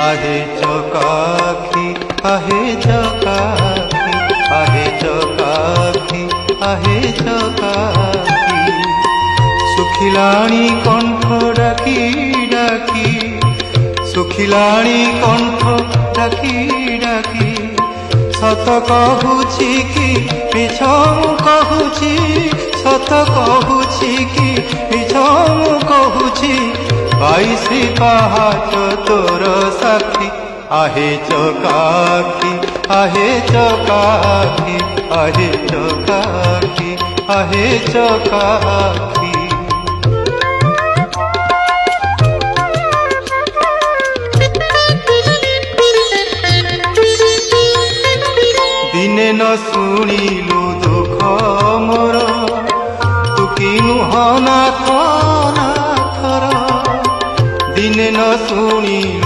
आहे चकाखी आहे चकाखी आहे चकाखी आहे चकाखी सुखिलाणी कंठ डाकी डाकी सुखिलाणी कंठ डाकी डाकी सत कहूची कि मिछ कहूची सत कहूची कि मिछ कहूची बाईसी पाहाच तोर साक्षी आहे चकाखी आहे चकाखी आहे चकाखी आहे चकाखी दिने न शुणिलु दुख मोर तू कि नुह नाथ नाथर दिने न शुणिलु